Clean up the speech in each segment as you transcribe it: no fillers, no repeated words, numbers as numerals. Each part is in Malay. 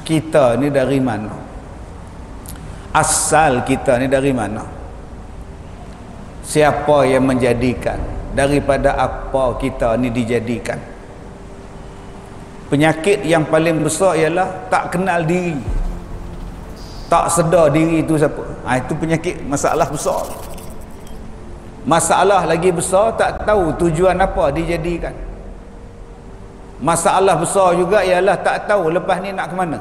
kita ni dari mana, asal kita ni dari mana, siapa yang menjadikan, daripada apa kita ni dijadikan. Penyakit yang paling besar ialah tak kenal diri, tak sedar diri itu siapa. Itu penyakit, masalah besar. Masalah lagi besar, tak tahu tujuan apa dijadikan. Masalah besar juga ialah tak tahu lepas ni nak ke mana.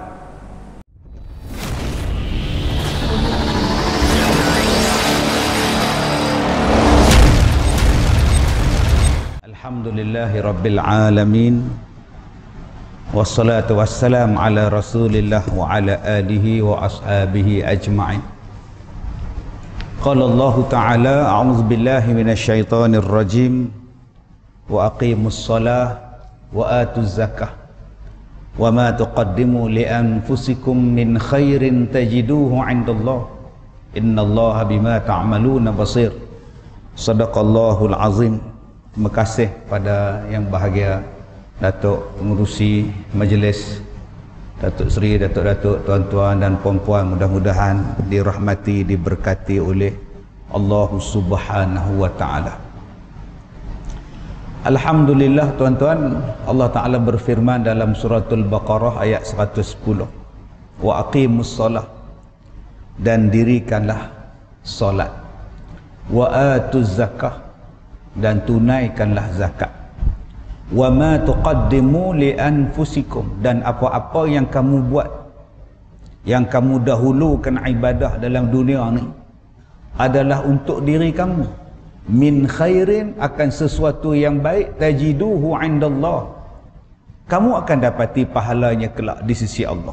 Alhamdulillahi Rabbil Alamin, wassalatu wassalam ala Rasulillah wa ala alihi wa ashabihi ajma'in. Qala Allah Ta'ala, a'udzu billahi minasyaitonir rajim, wa aqimus shalah wa atuz zakah wa ma tuqaddimu li anfusikum min khairin tajiduhu 'indallah innallaha bima ta'maluna basir. Shadaqallahul azim. Terima kasih pada yang bahagia, Datuk Pengerusi Majlis, Datuk Seri, Datuk-datuk, tuan-tuan dan puan-puan, mudah-mudahan dirahmati, diberkati oleh Allah Subhanahu wa ta'ala. Alhamdulillah tuan-tuan, Allah Ta'ala berfirman dalam suratul Baqarah ayat 110, wa aqimus salah, dan dirikanlah solat, wa atuz zakah, dan tunaikanlah zakat, wa ma tuqaddimu li anfusikum, dan apa-apa yang kamu buat, yang kamu dahulukan ibadah dalam dunia ni adalah untuk diri kamu, min khairin, akan sesuatu yang baik, tajiduhu 'indallah, kamu akan dapati pahalanya kelak di sisi Allah.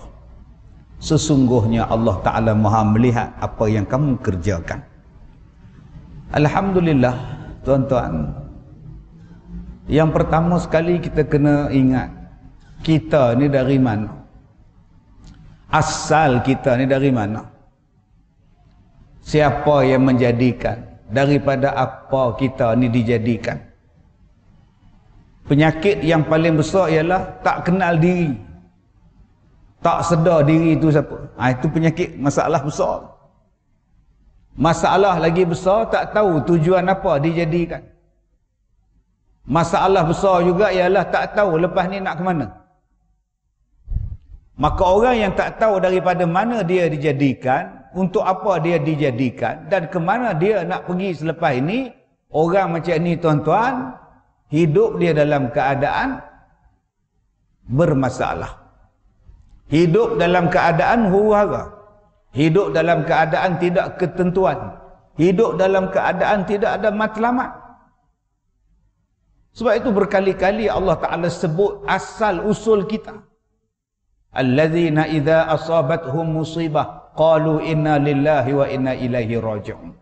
Sesungguhnya Allah Ta'ala Maha melihat apa yang kamu kerjakan. Alhamdulillah tuan-tuan, yang pertama sekali kita kena ingat, kita ni dari mana, asal kita ni dari mana, siapa yang menjadikan, daripada apa kita ni dijadikan. Penyakit yang paling besar ialah tak kenal diri, tak sedar diri itu siapa. Itu penyakit, masalah besar. Masalah lagi besar, tak tahu tujuan apa dijadikan. Masalah besar juga ialah tak tahu lepas ni nak ke mana. Maka orang yang tak tahu daripada mana dia dijadikan, untuk apa dia dijadikan, dan ke mana dia nak pergi selepas ini, orang macam ni tuan-tuan, hidup dia dalam keadaan bermasalah. Hidup dalam keadaan huru-hara. Hidup dalam keadaan tidak ketentuan. Hidup dalam keadaan tidak ada matlamat. Sebab itu berkali-kali Allah Ta'ala sebut asal usul kita. Allazina idza asabathum musibah qalu inna lillahi wa inna ilaihi raji'un.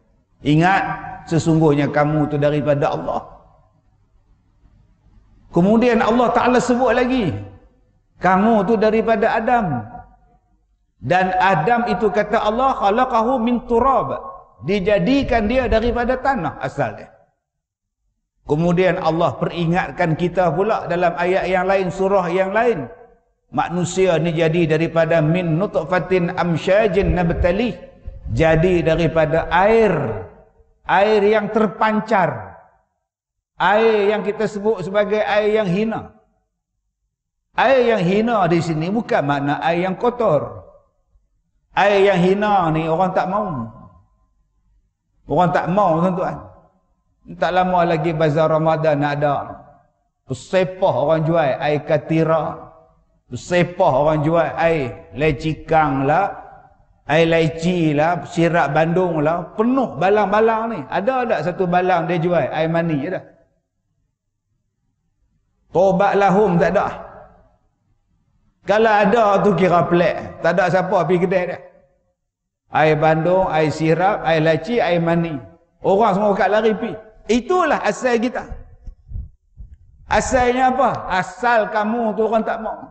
Ingat, sesungguhnya kamu tu daripada Allah. Kemudian Allah Ta'ala sebut lagi, kamu tu daripada Adam. Dan Adam itu kata Allah, khalaqahu min turab, dijadikan dia daripada tanah asal dia. Kemudian Allah peringatkan kita pula dalam ayat yang lain, surah yang lain, manusia ni jadi daripada min nutfatin amsyajin nabtalih, jadi daripada air yang terpancar, air yang kita sebut sebagai air yang hina. Air yang hina di sini bukan makna air yang kotor. Air yang hina ni orang tak mau. Orang tak mau tuan-tuan. Tak lama lagi bazar Ramadan nak ada. Bersepah orang jual air katira. Bersepah orang jual air lecikang lah, air leci lah, sirap Bandung lah. Penuh balang-balang ni. Ada tak satu balang dia jual air mani ada? Tobat lahum tak ada. Kalau ada tu kira pelik. Tak ada siapa pergi kedai dia. Air Bandung, air sirap, air laci, air mani. Orang semua kat lari pergi. Itulah asal kita. Asalnya apa? Asal kamu tu orang tak mau.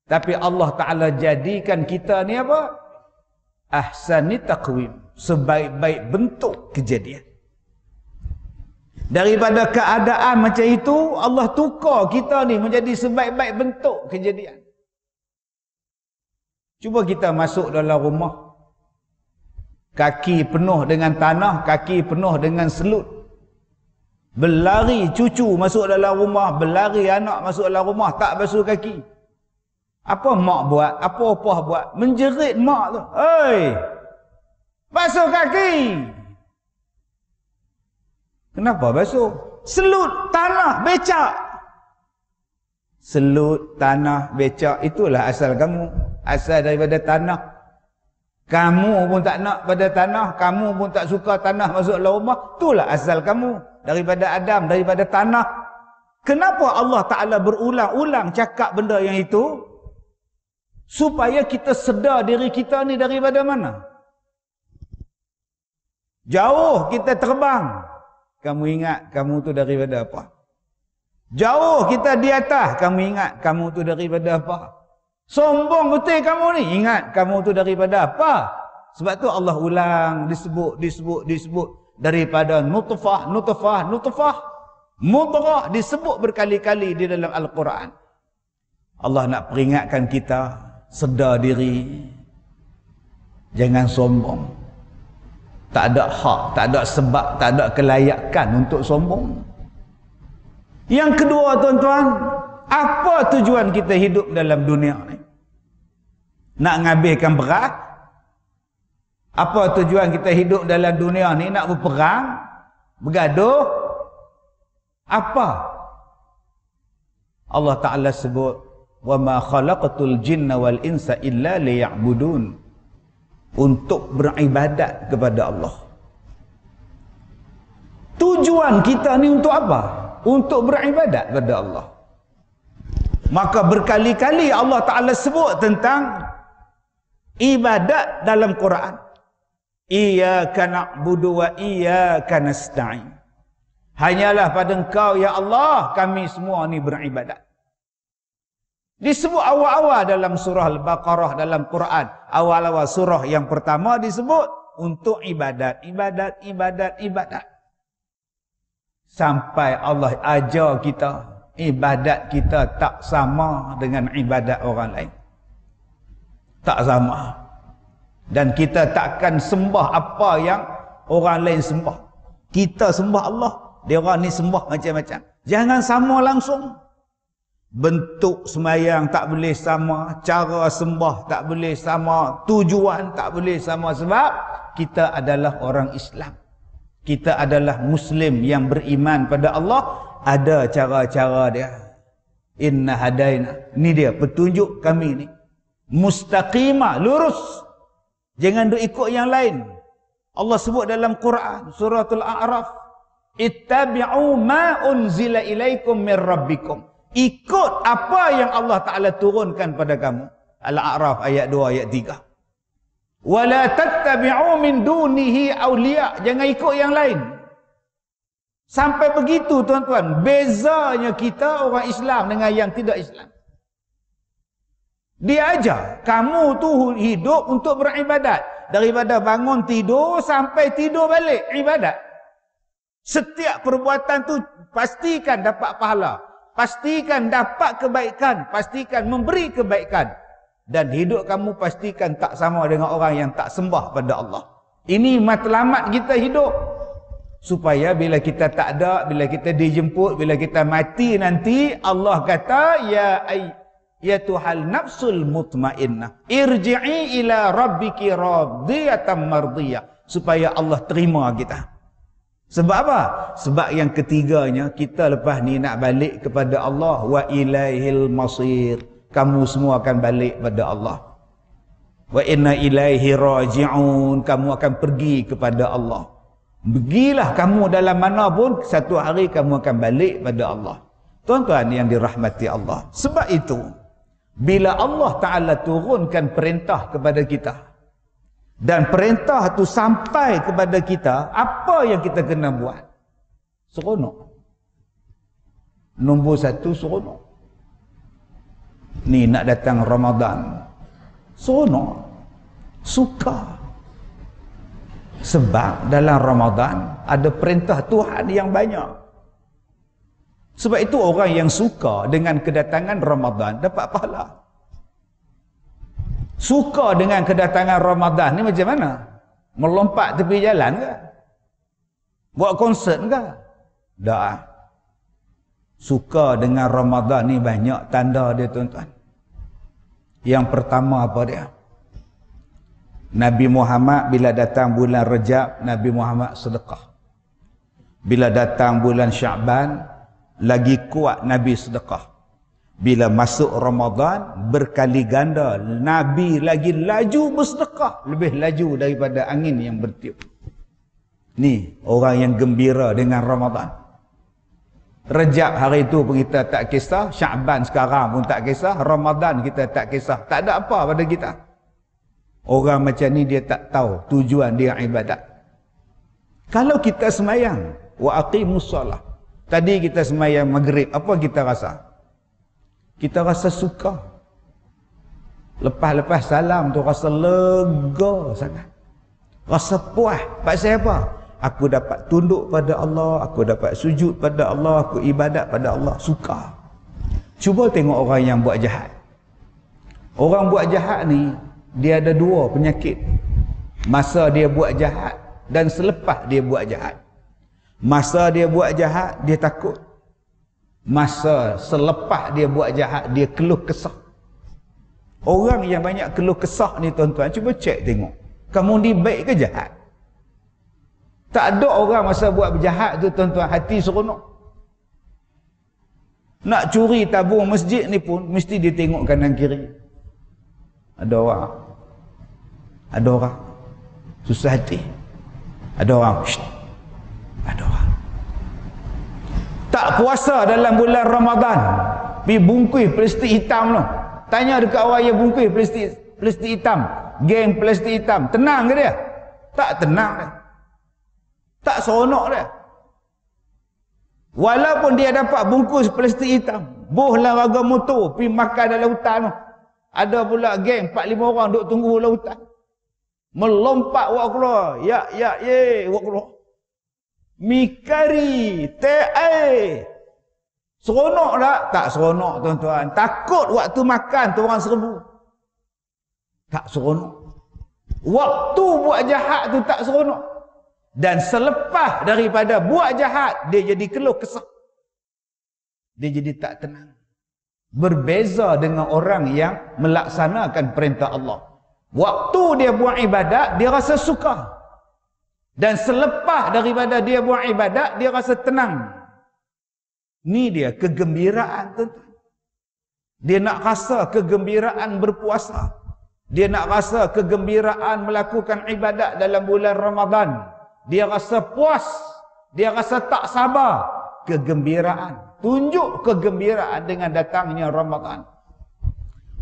Tapi Allah Ta'ala jadikan kita ni apa? Ahsani taqwim. Sebaik-baik bentuk kejadian. Daripada keadaan macam itu, Allah tukar kita ni menjadi sebaik-baik bentuk kejadian. Cuba kita masuk dalam rumah, kaki penuh dengan tanah, kaki penuh dengan selut. Berlari cucu masuk dalam rumah, berlari anak masuk dalam rumah, tak basuh kaki. Apa mak buat? Apa opah buat? Menjerit mak tu. Hei, basuh kaki. Kenapa basuh? Selut, tanah, becak. Selut, tanah, becak, itulah asal kamu. Asal daripada tanah. Kamu pun tak nak pada tanah, kamu pun tak suka tanah masuk dalam rumah, itulah asal kamu. Daripada Adam, daripada tanah. Kenapa Allah Ta'ala berulang-ulang cakap benda yang itu? Supaya kita sedar diri kita ni daripada mana? Jauh kita terbang, kamu ingat kamu tu daripada apa? Jauh kita di atas, kamu ingat kamu tu daripada apa? Sombong betul kamu ni, ingat kamu tu daripada apa? Sebab tu Allah ulang, disebut daripada nutfah, mudghah disebut berkali-kali di dalam Al-Quran. Allah nak peringatkan kita, sedar diri, jangan sombong. Tak ada hak, tak ada sebab, tak ada kelayakan untuk sombong. Yang kedua tuan-tuan, apa tujuan kita hidup dalam dunia ni? Nak ngabihkan berat? Apa tujuan kita hidup dalam dunia ni? Nak berperang? Bergaduh? Apa? Allah Ta'ala sebut, wa ma khalaqatul jinna wal insa illa liya'budun. Untuk beribadat kepada Allah. Tujuan kita ni untuk apa? Untuk beribadat kepada Allah. Maka berkali-kali Allah Ta'ala sebut tentang ibadat dalam Quran. Iyyaka na'budu wa iyyaka nasta'in. Hanyalah pada Engkau ya Allah kami semua ni beribadat. Disebut awal-awal dalam surah Al-Baqarah dalam Quran. Awal-awal surah yang pertama disebut untuk ibadat. Sampai Allah ajar kita, ibadat kita tak sama dengan ibadat orang lain. Tak sama. Dan kita takkan sembah apa yang orang lain sembah. Kita sembah Allah, dia orang ni sembah macam-macam. Jangan sama langsung. Bentuk sembahyang tak boleh sama, cara sembah tak boleh sama, tujuan tak boleh sama, sebab kita adalah orang Islam. Kita adalah Muslim yang beriman pada Allah. Ada cara-cara dia. Inna hadaina. Ni dia petunjuk kami ni. Mustaqimah, lurus. Jangan duk ikut yang lain. Allah sebut dalam Quran, suratul A'raf, ittabi'u ma unzila ilaikum min rabbikum. Ikut apa yang Allah Ta'ala turunkan pada kamu. Al-A'raf ayat 2, ayat 3. Wala tattabi'u min dunihi awliya. Jangan ikut yang lain. Sampai begitu tuan-tuan, bezanya kita orang Islam dengan yang tidak Islam. Dia ajar kamu tu hidup untuk beribadat. Daripada bangun tidur sampai tidur balik, ibadat. Setiap perbuatan tu pastikan dapat pahala, pastikan dapat kebaikan, pastikan memberi kebaikan. Dan hidup kamu pastikan tak sama dengan orang yang tak sembah pada Allah. Ini matlamat kita hidup. Supaya bila kita tak ada, bila kita dijemput, bila kita mati nanti, Allah kata, ya tuhal nafsul mutmainnah, irji'i ila rabbiki radiyatan mardiyah. Supaya Allah terima kita. Sebab apa? Sebab yang ketiganya, kita lepas ni nak balik kepada Allah. Wa ilaihil masir. Kamu semua akan balik pada Allah. Wa inna ilaihi raji'un. Kamu akan pergi kepada Allah. Pergilah kamu dalam mana pun, satu hari kamu akan balik pada Allah. Tuan-tuan yang dirahmati Allah. Sebab itu, bila Allah Ta'ala turunkan perintah kepada kita, dan perintah itu sampai kepada kita, apa yang kita kena buat? Seronok. Nombor satu, seronok. Ni nak datang Ramadan, seronok, suka. Sebab dalam Ramadan ada perintah Tuhan yang banyak. Sebab itu orang yang suka dengan kedatangan Ramadan dapat pahala. Suka dengan kedatangan Ramadan ni macam mana? Melompat tepi jalan ke? Buat konsert ke? Tak. Suka dengan Ramadan ni banyak tanda dia, tuan-tuan. Yang pertama apa dia? Nabi Muhammad bila datang bulan Rejab, Nabi Muhammad sedekah. Bila datang bulan Syaban, lagi kuat Nabi sedekah. Bila masuk Ramadan, berkali ganda Nabi lagi laju bersedekah, lebih laju daripada angin yang bertiup. Ni orang yang gembira dengan Ramadan. Rejab hari itu pun kita tak kisah, Syaban sekarang pun tak kisah, Ramadan kita tak kisah. Tak ada apa pada kita. Orang macam ni dia tak tahu tujuan dia ibadat. Kalau kita semayang, wa aqimus solah. Tadi kita semayang maghrib, apa kita rasa? Kita rasa suka. Lepas-lepas salam tu rasa lega sangat. Rasa puas. Pasal apa? Aku dapat tunduk pada Allah, aku dapat sujud pada Allah, aku ibadat pada Allah. Suka. Cuba tengok orang yang buat jahat. Orang buat jahat ni, dia ada dua penyakit. Masa dia buat jahat dan selepas dia buat jahat. Masa dia buat jahat, dia takut. Masa selepas dia buat jahat, dia keluh kesah. Orang yang banyak keluh kesah ni, tuan-tuan, cuba cek tengok. Kamu ni baik ke jahat? Tak ada orang masa buat berjahat tu, tuan-tuan, hati seronok. Nak curi tabung masjid ni pun mesti dia tengok kanan kiri. Ada orang susah hati. Ada orang ada orang tak puasa dalam bulan Ramadan, pergi bungkus plastik hitam tu. Tanya dekat orang yang bungkus plastik hitam, geng plastik hitam, tenang ke dia? Tak tenang dia. Tak seronok dia. Walaupun dia dapat bungkus plastik hitam, bohlah warga motor pergi makan dalam hutan tu. Ada pula geng 4-5 orang duk tunggu dalam hutan. Melompat wak keluar. Ya, wak keluar. Mikari, teh. Seronok tak? Tak seronok, tuan-tuan. Takut waktu makan tu orang serbu. Tak seronok. Waktu buat jahat tu tak seronok. Dan selepas daripada buat jahat, dia jadi keluh kesah. Dia jadi tak tenang. Berbeza dengan orang yang melaksanakan perintah Allah. Waktu dia buat ibadat, dia rasa suka. Dan selepas daripada dia buat ibadat, dia rasa tenang. Ni dia kegembiraan, tuan-tuan. Dia nak rasa kegembiraan berpuasa. Dia nak rasa kegembiraan melakukan ibadat dalam bulan Ramadan. Dia rasa puas. Dia rasa tak sabar. Kegembiraan. Tunjuk kegembiraan dengan datangnya Ramadan.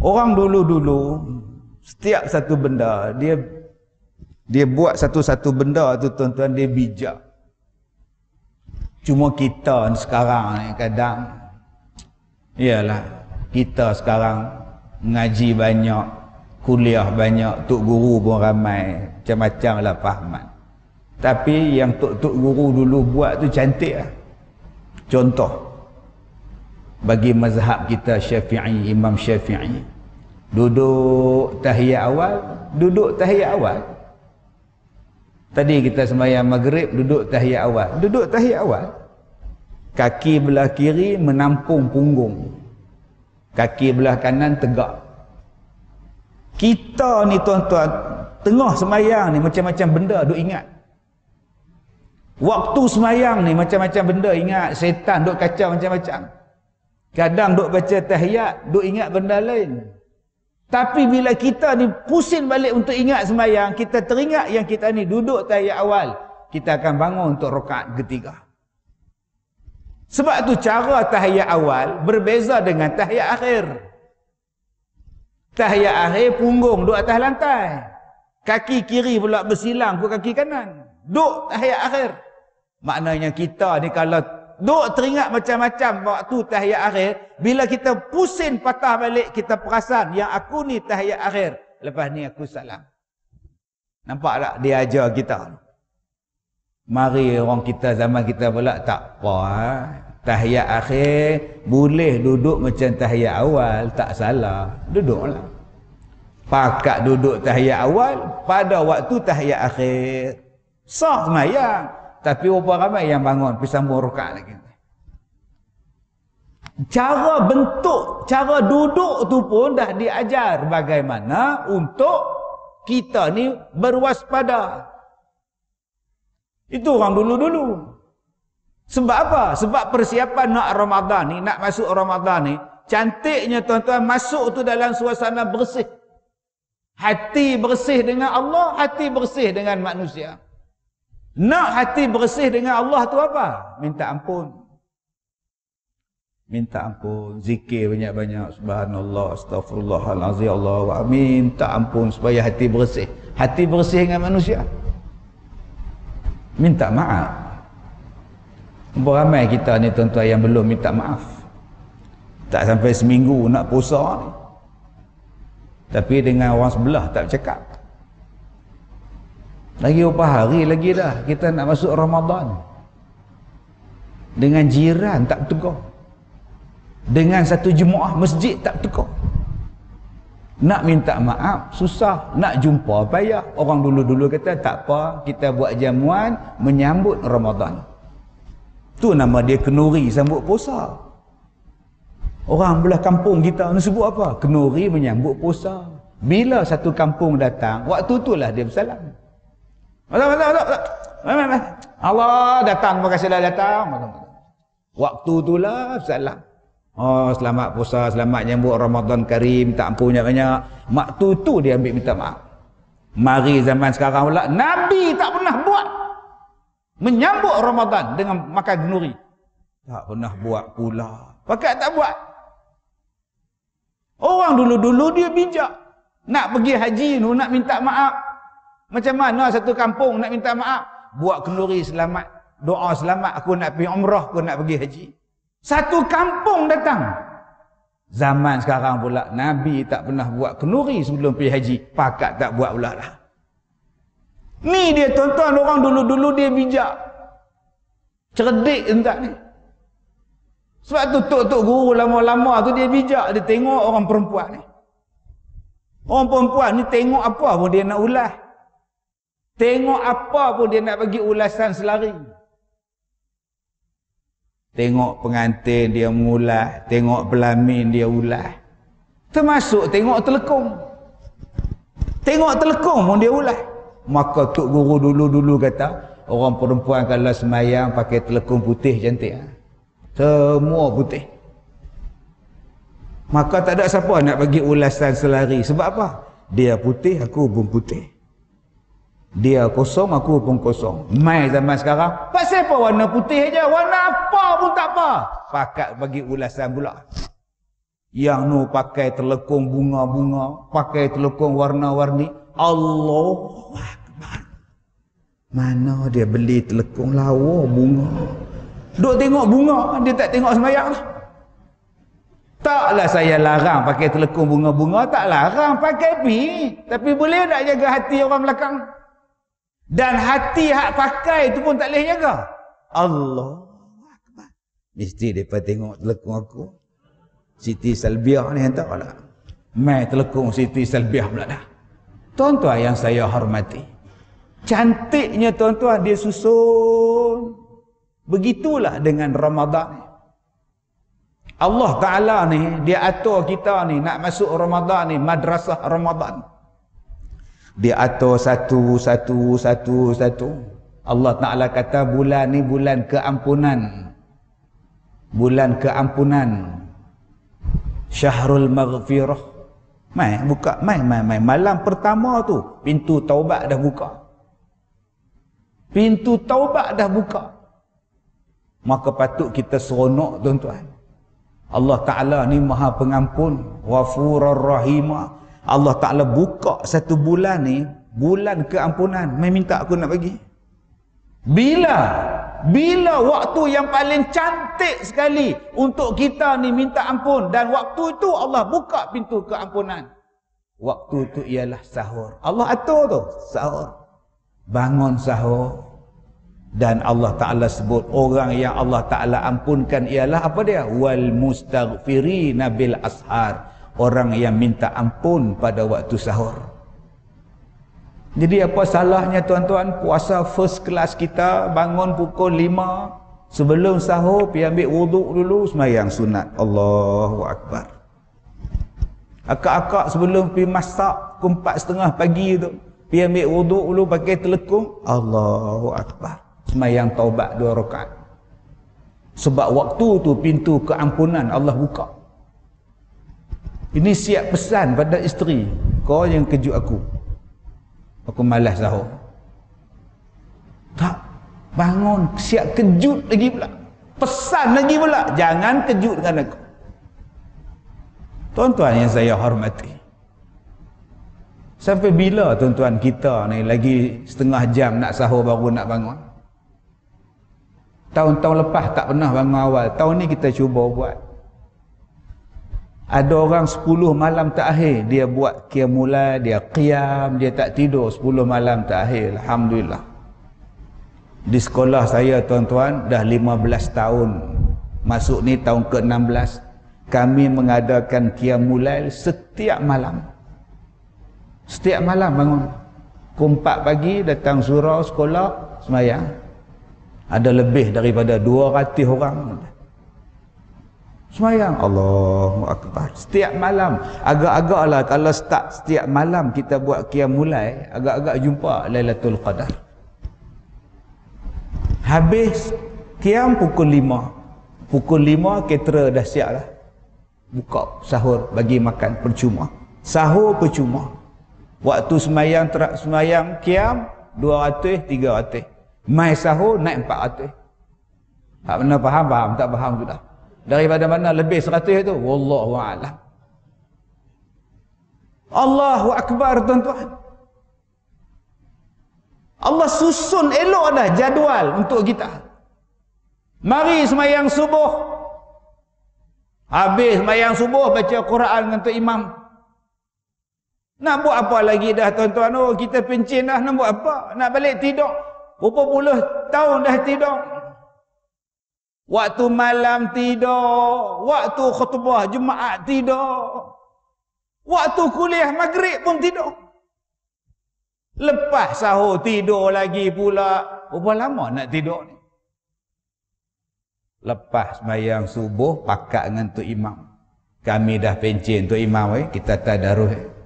Orang dulu-dulu, setiap satu benda, dia buat satu-satu benda tu, tuan-tuan, dia bijak. Cuma kita sekarang ni kadang, iyalah, kita sekarang ngaji banyak, kuliah banyak, tok guru pun ramai, macam-macam lah fahaman. Tapi yang tok guru dulu buat tu cantik lah. Contoh, bagi mazhab kita Syafi'i, Imam Syafi'i, duduk tahiyat awal. Tadi kita sembahyang maghrib, duduk tahiyat awal. Kaki belah kiri menampung punggung, kaki belah kanan tegak. Kita ni, tuan-tuan, tengah sembahyang ni macam-macam benda duk ingat. Waktu sembahyang ni macam-macam benda ingat. Setan duk kacau macam-macam. Kadang duk baca tahiyat, duk ingat benda lain. Tapi bila kita ni pusing balik untuk ingat sembahyang, kita teringat yang kita ni duduk tahiyat awal, kita akan bangun untuk rakaat ketiga. Sebab tu cara tahiyat awal berbeza dengan tahiyat akhir. Tahiyat akhir punggung duduk atas lantai, kaki kiri pula bersilang ke kaki kanan. Duduk tahiyat akhir. Maknanya kita ni kalau duk teringat macam-macam waktu tahiyat akhir, bila kita pusing patah balik, kita perasan yang aku ni tahiyat akhir, lepas ni aku salam. Nampak tak dia ajar kita? Mari orang kita zaman kita pula tak apa, tahiyat akhir boleh duduk macam tahiyat awal, tak salah, duduklah. Pakat duduk tahiyat awal pada waktu tahiyat akhir. Sah semayang. Tapi berapa ramai yang bangun pergi sambung rakaat lagi. Cara bentuk, cara duduk tu pun dah diajar bagaimana untuk kita ni berwaspada. Itu orang dulu-dulu. Sebab apa? Sebab persiapan nak Ramadan ni, nak masuk Ramadan ni, cantiknya tuan-tuan masuk tu dalam suasana bersih. Hati bersih dengan Allah, hati bersih dengan manusia. Nak hati bersih dengan Allah tu apa? Minta ampun. Minta ampun, zikir banyak-banyak, subhanallah, astaghfirullahalazim, Allah, minta ampun supaya hati bersih. Hati bersih dengan manusia. Minta maaf. Beramai kita ni tuan-tuan yang belum minta maaf. Tak sampai seminggu nak puasa ni. Tapi dengan orang sebelah tak bercakap. Lagi berapa hari lagi dah kita nak masuk Ramadan. Dengan jiran tak bertegur. Dengan satu jemaah masjid tak bertegur. Nak minta maaf susah, nak jumpa payah. Orang dulu-dulu kata tak apa, kita buat jamuan menyambut Ramadan. Tu nama dia kenuri sambut puasa. Orang belah kampung kita ni sebut apa? Kenuri menyambut puasa. Bila satu kampung datang, waktu itulah dia bersalam. Allah datang, terima kasih dah datang. Waktu itulah bersalam. Oh, selamat puasa, selamat nyambut Ramadan Karim, tak ampun banyak-banyak. Mak tu dia ambil minta maaf. Mari zaman sekarang pula, Nabi tak pernah buat menyambut Ramadan dengan makan kenuri. Tak pernah buat pula. Pakat tak buat. Orang dulu-dulu dia bijak. Nak pergi haji tu, nak minta maaf. Macam mana satu kampung nak minta maaf? Buat kenuri selamat. Doa selamat, aku nak pergi umrah, aku nak pergi haji. Satu kampung datang. Zaman sekarang pula, Nabi tak pernah buat kenuri sebelum pergi haji. Pakat tak buat pula lah. Ni dia tuan-tuan, orang dulu-dulu dia bijak. Cerdik entah ni. Sebab tu tok-tok guru lama-lama tu dia bijak. Dia tengok orang perempuan ni. Orang perempuan ni tengok apa pun dia nak ulas. Tengok apa pun dia nak bagi ulasan selari. Tengok pengantin dia mengulas. Tengok pelamin dia ulas. Termasuk tengok telekung. Tengok telekung pun dia ulas. Maka tok guru dulu-dulu kata, orang perempuan kalau semayang pakai telekung putih cantik. Semua putih. Maka tak ada siapa nak bagi ulasan selari. Sebab apa? Dia putih, aku pun putih. Dia kosong, aku pun kosong. Mai zaman sekarang, pasal apa warna putih aja? Warna apa pun tak apa. Pakat bagi ulasan pula. Yang nu pakai telekung bunga-bunga, pakai telekung warna-warni. Allahu Akbar. Mana dia beli telekung lawa bunga? Duk tengok bunga, dia tak tengok sembahyang lah. Taklah saya larang pakai telekung bunga-bunga, tak larang pakai pi. Tapi boleh tak jaga hati orang belakang? Dan hati hak pakai tu pun tak boleh jaga. Allahu Akbar. Mesti mereka tengok telekung aku. Siti Salbiah ni hantar lah. Mai telekung Siti Salbiah pula dah. Tuan-tuan yang saya hormati. Cantiknya tuan-tuan dia susun. Begitulah dengan Ramadan. Allah Ta'ala ni, dia atur kita ni, nak masuk Ramadan ni, madrasah Ramadan. Dia atur satu. Allah Ta'ala kata bulan ni bulan keampunan. Bulan keampunan. Syahrul Maghfirah. Mai buka, mai. Malam pertama tu, pintu taubat dah buka. Pintu taubat dah buka. Maka patut kita seronok tuan-tuan. Allah Ta'ala ni maha pengampun, Ghafurur Rahimah. Allah Ta'ala buka satu bulan ni, bulan keampunan. Mai minta aku nak bagi. Bila waktu yang paling cantik sekali untuk kita ni minta ampun. Dan waktu itu Allah buka pintu keampunan. Waktu itu ialah sahur. Allah atur tu, sahur. Bangun sahur. Dan Allah Ta'ala sebut orang yang Allah Ta'ala ampunkan ialah apa dia? Wal mustaghfirina bil ashar. orang yang minta ampun pada waktu sahur. Jadi apa salahnya tuan-tuan, puasa first class kita, bangun pukul 5 sebelum sahur, pergi ambil wuduk dulu, sembahyang sunat. Allahu Akbar. Akak-akak sebelum pergi masak pukul 4:30 pagi tu, pergi ambil wuduk dulu pakai telekung. Allahu Akbar. Sembahyang taubat 2 rakaat. Sebab waktu tu pintu keampunan Allah buka. Ini siap pesan pada isteri, kau yang kejut aku malas sahur. Tak, bangun siap kejut lagi pula, pesan lagi pula, jangan kejut dengan aku. Tuan-tuan yang saya hormati, sampai bila tuan-tuan kita ni lagi setengah jam nak sahur baru nak bangun? Tahun-tahun lepas tak pernah bangun awal, tahun ni kita cuba buat. Ada orang 10 malam terakhir dia buat qiyamulai, dia qiyam, dia tak tidur 10 malam terakhir. Alhamdulillah. Di sekolah saya tuan-tuan dah 15 tahun. Masuk ni tahun ke-16. Kami mengadakan qiyamulai setiap malam. Setiap malam bangun. Pukul 4 pagi datang surau sekolah sembahyang. Ada lebih daripada 200 orang. Sembahyang Allahu Akbar setiap malam. Agak-agaklah kalau start setiap malam kita buat qiyamulai, agak-agak jumpa Lailatul Qadar. Habis qiyam pukul 5. Pukul 5 caterer dah siap dah. Buka sahur, bagi makan percuma. Sahur percuma. Waktu sembahyang qiyam 200, 300. Mai sahur naik 400. Tak pernah faham, tak faham sudah. Daripada mana lebih 100 itu? Wallahu a'lam. Allahu Akbar tuan-tuan. Allah susun elok dah jadual untuk kita. Mari sembahyang subuh. Habis sembahyang subuh baca Quran dengan Tok Imam. Nak buat apa lagi dah tuan-tuan? Oh, kita pencin dah, nak buat apa? Nak balik tidur. Berapa puluh tahun dah tidur. Waktu malam tidur, waktu khutbah Jumaat tidur, waktu kuliah maghrib pun tidur. Lepas sahur tidur lagi pula. Berapa lama nak tidur ni? Lepas sembahyang subuh pakat dengan Tok Imam. Kami dah pencin Tok Imam, kita tadarus.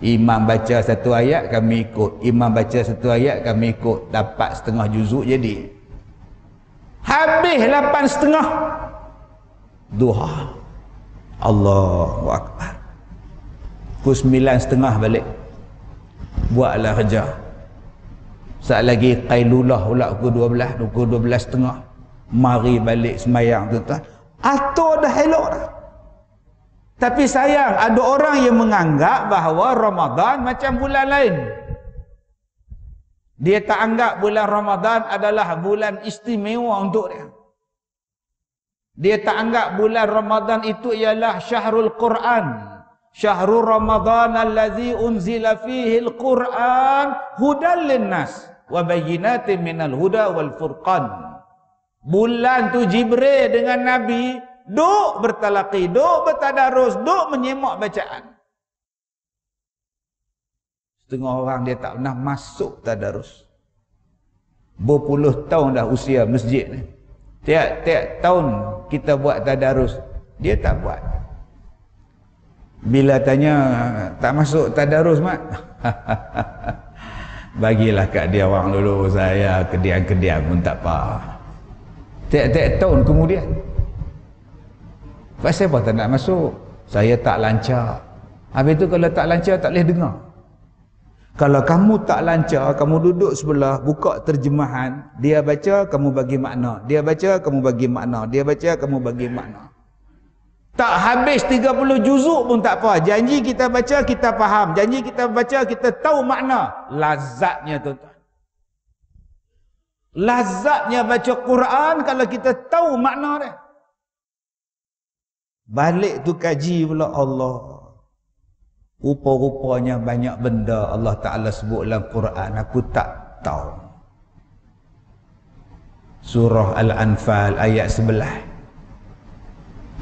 Imam baca satu ayat kami ikut, imam baca satu ayat kami ikut, dapat setengah juzuk jadi. Habis 8:30 duha. Allahu Akbar. Pukul 9:30 balik. Buatlah kerja. Saat lagi qailulah pula pukul 12:30. Mari balik sembahyang tuan-tuan. Atur dah elok dah. Tapi sayang, ada orang yang menganggap bahawa Ramadan macam bulan lain. Dia tak anggap bulan Ramadan adalah bulan istimewa untuk dia. Dia tak anggap bulan Ramadan itu ialah syahrul Quran. Syahrul Ramadan allazi unzila fihi al-Quran hudan linnas wa bayyinatin minal huda wal furqan. Bulan tu Jibril dengan Nabi duk bertalaqi, duk bertadarus, duk menyemak bacaan. Setengah orang dia tak pernah masuk tadarus. Berpuluh tahun dah usia masjid ni. Tiap-tiap tahun kita buat tadarus, dia tak buat. Bila tanya, tak masuk tadarus mak? Bagilah kat dia orang dulu, saya kediam-kediam pun tak apa. Tiap-tiap tahun kemudian. Pasal apa tak nak masuk? Saya tak lancar. Habis tu kalau tak lancar tak boleh dengar. Kalau kamu tak lancar, kamu duduk sebelah, buka terjemahan, dia baca, kamu bagi makna. Dia baca, kamu bagi makna. Dia baca, kamu bagi makna. Tak habis 30 juzuk pun tak apa. Janji kita baca, kita faham. Janji kita baca, kita tahu makna. Lazatnya tuan-tuan. Lazatnya baca Quran kalau kita tahu makna dia. Balik tu kaji pula Allah. Rupa-rupanya banyak benda Allah Ta'ala sebut dalam Quran aku tak tahu. Surah Al-Anfal ayat 11.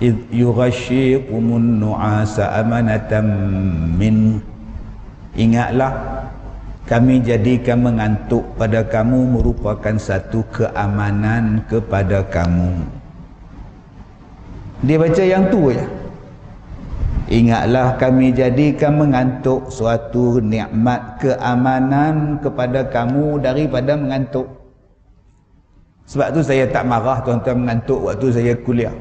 id yughashshiqumun nu'asa amanatan min. Ingatlah kami jadikan mengantuk pada kamu merupakan satu keamanan kepada kamu. Dia baca yang tu je. Ingatlah kami jadikan mengantuk suatu nikmat keamanan kepada kamu daripada mengantuk. Sebab tu saya tak marah tuan-tuan mengantuk waktu saya kuliah.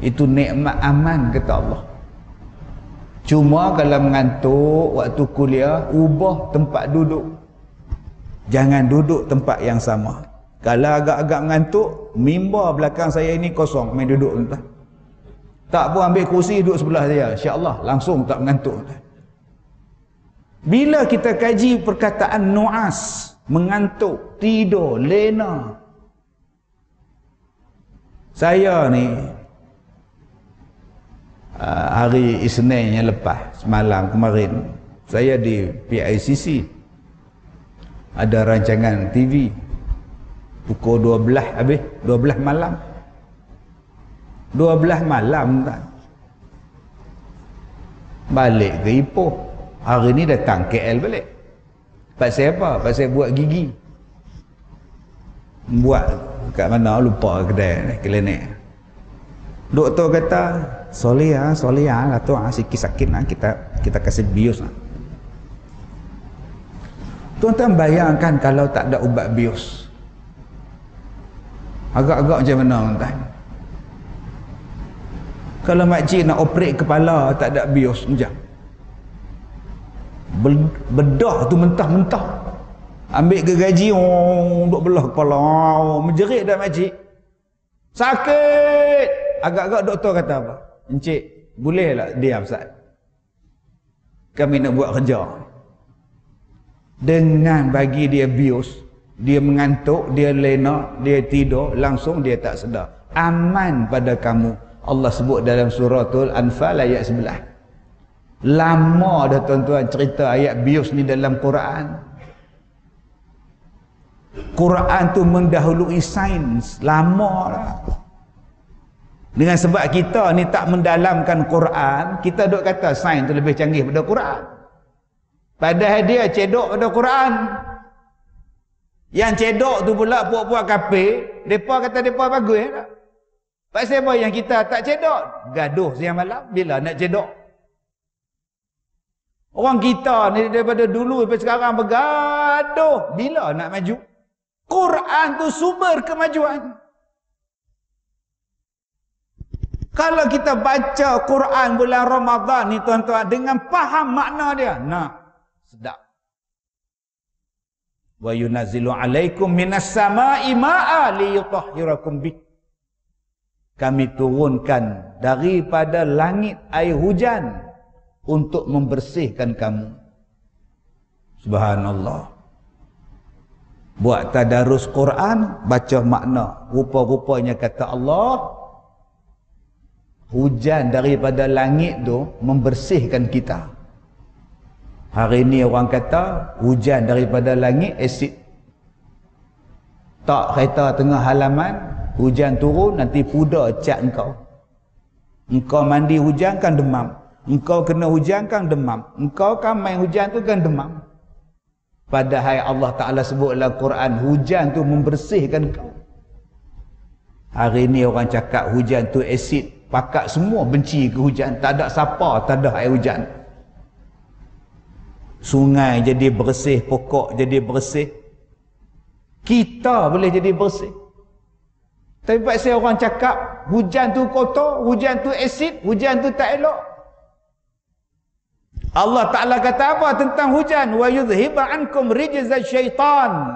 Itu nikmat aman kata Allah. Cuma kalau mengantuk waktu kuliah, ubah tempat duduk. Jangan duduk tempat yang sama. Kalau agak-agak mengantuk, mimbar belakang saya ini kosong, main duduk entah. Tak pun ambil kursi duduk sebelah saya, insya-Allah langsung tak mengantuk. Bila kita kaji perkataan nu'as, mengantuk, tidur, lena. Saya ni hari Isnin yang lepas, semalam kemarin, saya di PICC ada rancangan TV pukul 12 habis, 12 malam 12 malam tak balik ke Ipoh. Hari ni datang KL balik. Pasal apa? Pasal buat gigi. Buat kat mana lupa kedai ni, klinik. Doktor kata soleh lah tu, sikit sakit lah, kita kasih bius lah. Tuan-tuan bayangkan kalau tak ada ubat bius, agak-agak macam mana tuan-tuan? Kalau makcik nak operate kepala tak ada bius, macam bedah tu mentah-mentah, ambil gergaji, duk belah kepala, menjerit dah makcik, sakit. Agak-agak doktor kata apa? Encik, boleh tak diam Ustaz? Kami nak buat kerja. Dengan bagi dia bius, dia mengantuk, dia lena, dia tidur, langsung dia tak sedar. Aman pada kamu. Allah sebut dalam suratul Anfal ayat 11. Lama dah tuan-tuan cerita ayat bius ni dalam Quran. Quran tu mendahului sains. Lama lah. Dengan sebab kita ni tak mendalamkan Quran, kita duk kata sains tu lebih canggih pada Quran. Padahal dia cedok pada Quran. Yang cedok tu pula puak-puak kafir, depa kata depa bagus tak? Pasal apa yang kita tak cedok? Gaduh siang malam bila nak cedok. Orang kita ni daripada dulu sampai sekarang bergaduh bila nak maju. Quran tu sumber kemajuan. Kalau kita baca Quran bulan Ramadan ni tuan-tuan dengan faham makna dia, nah, sedap. Wa yunazzilu alaikum minas sama'i ma'a liyutahhirakum bih. Kami turunkan daripada langit air hujan untuk membersihkan kamu. Subhanallah. Buat tadarus Quran, baca makna. Rupa-rupanya kata Allah, hujan daripada langit tu membersihkan kita. Hari ni orang kata hujan daripada langit asid. Tak kereta tengah halaman, hujan turun nanti pudar cat engkau. Engkau mandi hujan kan demam. Engkau kena hujan kan demam. Engkau kan main hujan tu kan demam. Padahal Allah Ta'ala sebut dalam Quran, hujan tu membersihkan kau. Hari ni orang cakap hujan tu asid. Pakat semua benci ke hujan. Tak ada siapa tak ada air hujan. Sungai jadi bersih, pokok jadi bersih. Kita boleh jadi bersih. Tapi pasal orang cakap hujan tu kotor, hujan tu asid, hujan tu tak elok. Allah Ta'ala kata apa tentang hujan? Wa yudhiba ankum rijza syaitan.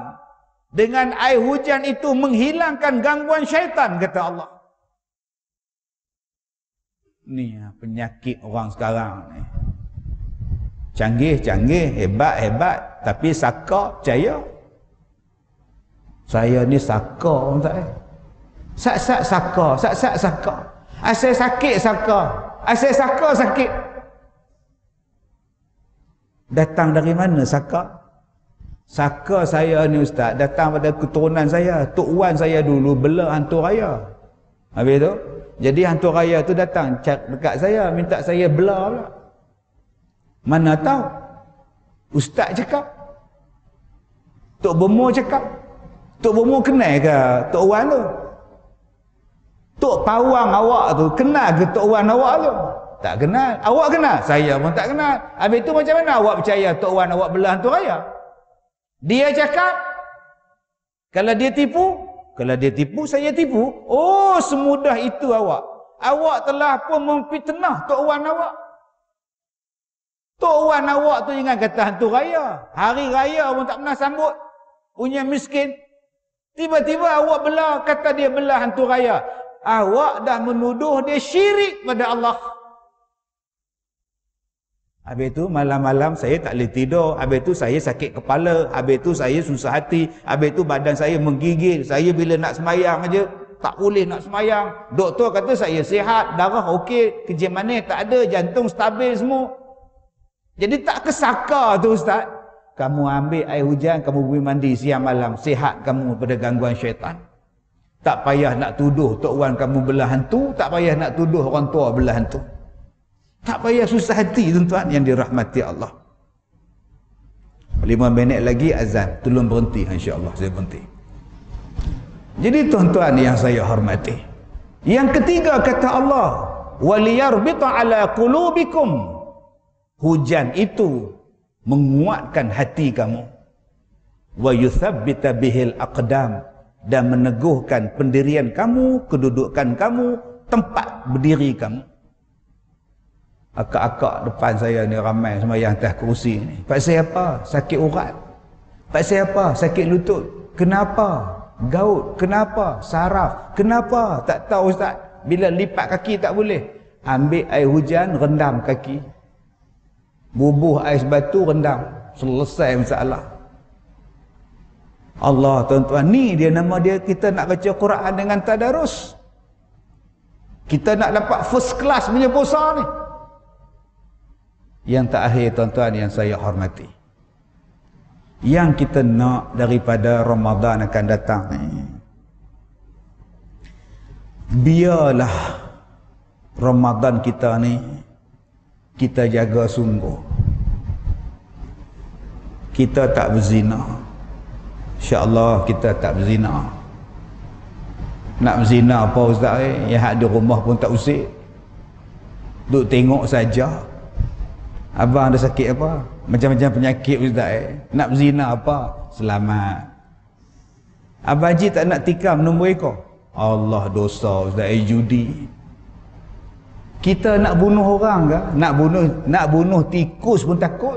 Dengan air hujan itu menghilangkan gangguan syaitan, kata Allah. Ni penyakit orang sekarang ni. Canggih-canggih, hebat-hebat, tapi saka percaya. Saya ni saka orang tak. Sat-sat saka, sat-sat saka. Asal sakit saka, asal saka sakit. Datang dari mana saka? Saka saya ni ustaz datang pada keturunan saya. Tok Wan saya dulu bela hantu raya. Habis tu, jadi hantu raya tu datang dekat saya, minta saya belah pula. Mana tahu? Ustaz cakap. Tok Bomo cakap. Tok Bomo kenal ke Tok Wan tu? Tok Pawang awak tu kenal ke Tok Wan awak tu? Tak kenal. Awak kenal? Saya pun tak kenal. Habis tu macam mana awak percaya Tok Wan awak belah hantu raya? Dia cakap, kalau dia tipu, saya tipu. Oh, semudah itu awak. Awak telah pun memfitnah Tok Wan awak. Tok Wan awak tu jangan kata hantu raya. Hari raya pun tak pernah sambut. Punya miskin. Tiba-tiba awak belah, kata dia belah hantu raya. Awak dah menuduh dia syirik pada Allah. Habis tu malam-malam saya tak boleh tidur. Habis tu saya sakit kepala. Habis tu saya susah hati. Habis tu badan saya menggigil. Saya bila nak semayang aja tak boleh nak semayang. Doktor kata saya sihat, darah okey, kerja manis tak ada, jantung stabil semua. Jadi tak kesaka tu Ustaz. Kamu ambil air hujan, kamu pergi mandi siang malam, sihat kamu pada gangguan syaitan. Tak payah nak tuduh Tok Wan kamu belah hantu, tak payah nak tuduh orang tua belah hantu. Tak payah susah hati tuan-tuan yang dirahmati Allah. 5 minit lagi azan, tolong berhenti insya-Allah, saya berhenti. Jadi tuan-tuan yang saya hormati, yang ketiga kata Allah, waliyarbita ala qulubikum. Hujan itu menguatkan hati kamu. Wa yuthabbita bihil aqdam, dan meneguhkan pendirian kamu, kedudukan kamu, tempat berdiri kamu. Akak-akak depan saya ni ramai sembahyang atas kerusi ni. Pasal apa? Sakit urat. Pasal apa? Sakit lutut. Kenapa? Gaut. Kenapa? Saraf. Kenapa? Tak tahu Ustaz. Bila lipat kaki tak boleh. Ambil air hujan, rendam kaki. Bubuh ais batu, rendam. Selesai masalah. Allah tuan-tuan, ni dia nama dia, kita nak baca Quran dengan tadarus. Kita nak dapat first class punya puasa ni. Yang terakhir tuan-tuan yang saya hormati, yang kita nak daripada Ramadan akan datang ni, biarlah Ramadan kita ni kita jaga sungguh. Kita tak berzina, insya-Allah kita tak berzina. Nak berzina apa Ustaz? Yang ada rumah pun tak usik, duk tengok saja. Abang ada sakit apa? Macam-macam penyakit Ustaz. Nak berzina apa? Selamat. Abang Haji tak nak tikam nombor ekor. Allah, dosa Ustaz. Judi. Kita nak bunuh orang ke? Nak bunuh tikus pun takut.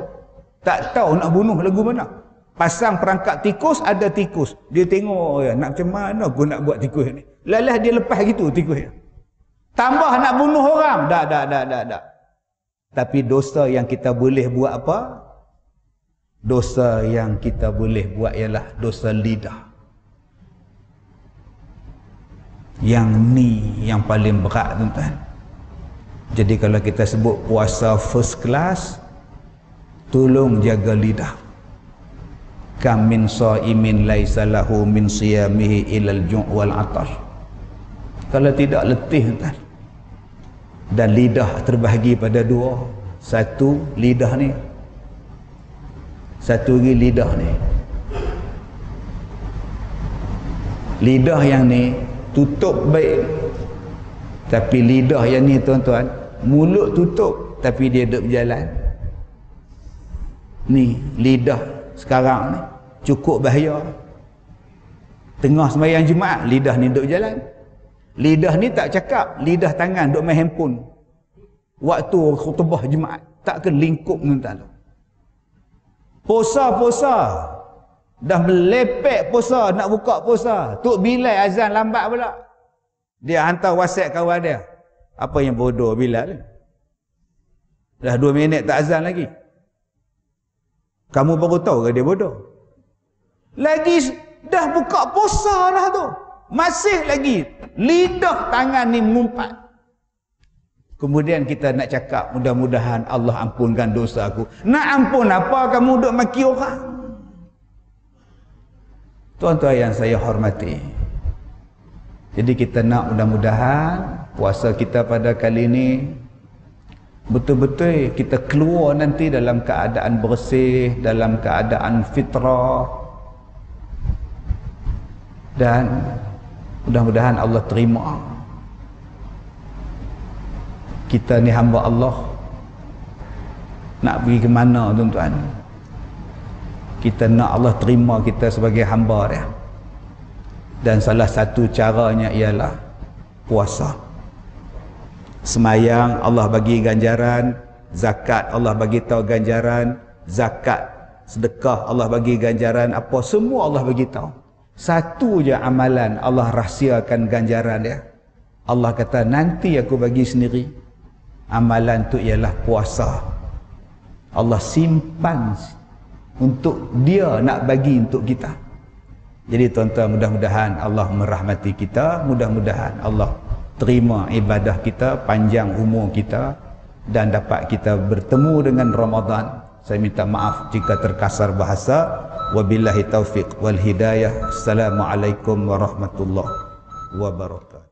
Tak tahu nak bunuh lagu mana. Pasang perangkap tikus, ada tikus. Dia tengok, ya, nak macam mana aku nak buat tikus ni. Lalah dia lepas gitu tikus ni. Tambah nak bunuh orang. Dah. Tapi dosa yang kita boleh buat apa? Dosa yang kita boleh buat ialah dosa lidah. Yang ni yang paling berat tuan-tuan. Jadi kalau kita sebut puasa first class, tolong jaga lidah. Kam min shaimin laisa lahu min siyamihi ilal ju' wal 'atash. Kalau tidak letih tuan. Dan lidah terbahagi pada dua. Satu lidah ni, satu lagi lidah ni. Lidah yang ni tutup baik, tapi lidah yang ni tuan-tuan, mulut tutup tapi dia duduk berjalan. Ni lidah sekarang ni cukup bahaya. Tengah sembahyang Jumaat, lidah ni duduk berjalan. Lidah ni tak cakap, lidah tangan duk main handphone. Waktu khutbah Jumaat, takkan lingkup tuan-tuan. Puasa, dah melepek puasa, nak buka puasa. Tok Bilal azan lambat pula. Dia hantar WhatsApp kawan dia. Apa yang bodoh Bilal ni? Dah 2 minit tak azan lagi. Kamu baru tahu ke dia bodoh? Lagi dah buka puasa dah tu. Masih lagi lidah tangan ni mengumpat. Kemudian kita nak cakap, mudah-mudahan Allah ampunkan dosa aku. Nak ampun apa kamu duk maki orang? Tuan-tuan yang saya hormati, Jadi kita nak mudah-mudahan puasa kita pada kali ini betul-betul kita keluar nanti dalam keadaan bersih, dalam keadaan fitrah, dan mudah-mudahan Allah terima. Kita ni hamba Allah, nak pergi ke mana tuan-tuan? Kita nak Allah terima kita sebagai hamba dia. Dan salah satu caranya ialah puasa. Semayang Allah bagi ganjaran, zakat Allah bagi tahu ganjaran, zakat, sedekah Allah bagi ganjaran, apa semua Allah bagi tahu. Satu je amalan Allah rahsiakan ganjaran dia. Allah kata nanti aku bagi sendiri. Amalan tu ialah puasa. Allah simpan untuk dia nak bagi untuk kita. Jadi tuan-tuan, mudah-mudahan Allah merahmati kita, mudah-mudahan Allah terima ibadah kita, panjang umur kita, dan dapat kita bertemu dengan Ramadan. Saya minta maaf jika terkasar bahasa. Wabillahi taufiq wal hidayah. Assalamualaikum warahmatullahi wabarakatuh.